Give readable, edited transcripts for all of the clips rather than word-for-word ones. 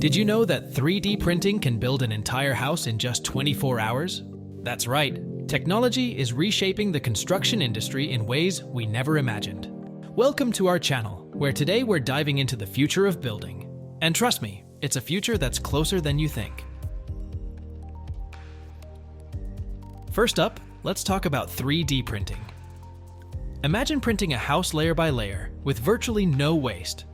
Did you know that 3D printing can build an entire house in just 24 hours? That's right. Technology is reshaping the construction industry in ways we never imagined. Welcome to our channel, where today we're diving into the future of building. And trust me, it's a future that's closer than you think. First up, let's talk about 3D printing. Imagine printing a house layer by layer, with virtually no waste.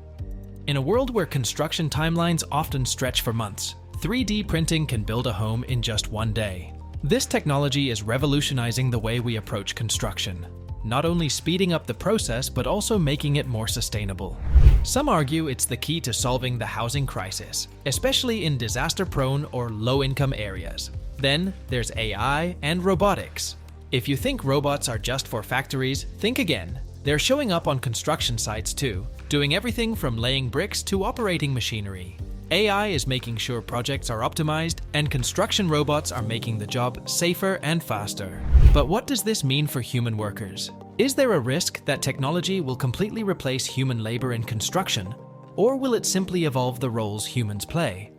In a world where construction timelines often stretch for months, 3D printing can build a home in just one day. This technology is revolutionizing the way we approach construction, not only speeding up the process but also making it more sustainable. Some argue it's the key to solving the housing crisis, especially in disaster-prone or low-income areas. Then there's AI and robotics. If you think robots are just for factories, think again. They're showing up on construction sites too, doing everything from laying bricks to operating machinery. AI is making sure projects are optimized, and construction robots are making the job safer and faster. But what does this mean for human workers? Is there a risk that technology will completely replace human labor in construction, or will it simply evolve the roles humans play?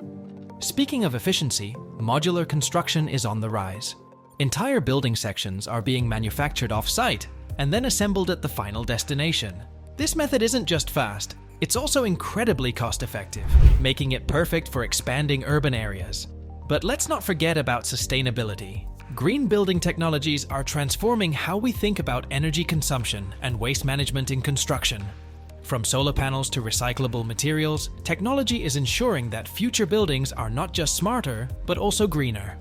Speaking of efficiency, modular construction is on the rise. Entire building sections are being manufactured off-site and then assembled at the final destination. This method isn't just fast, it's also incredibly cost-effective, making it perfect for expanding urban areas. But let's not forget about sustainability. Green building technologies are transforming how we think about energy consumption and waste management in construction. From solar panels to recyclable materials, technology is ensuring that future buildings are not just smarter, but also greener.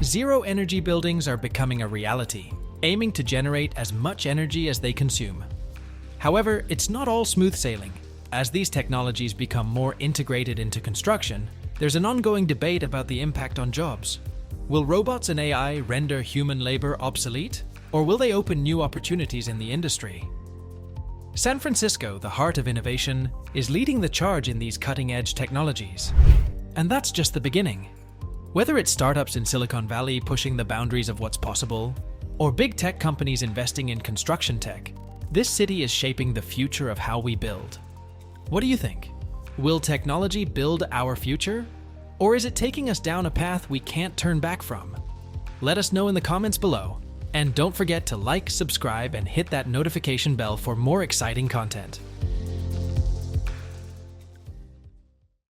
Zero-energy buildings are becoming a reality, aiming to generate as much energy as they consume. However, it's not all smooth sailing. As these technologies become more integrated into construction, there's an ongoing debate about the impact on jobs. Will robots and AI render human labor obsolete, or will they open new opportunities in the industry? San Francisco, the heart of innovation, is leading the charge in these cutting-edge technologies. And that's just the beginning. Whether it's startups in Silicon Valley pushing the boundaries of what's possible, or big tech companies investing in construction tech, this city is shaping the future of how we build. What do you think? Will technology build our future? Or is it taking us down a path we can't turn back from? Let us know in the comments below. And don't forget to like, subscribe, and hit that notification bell for more exciting content.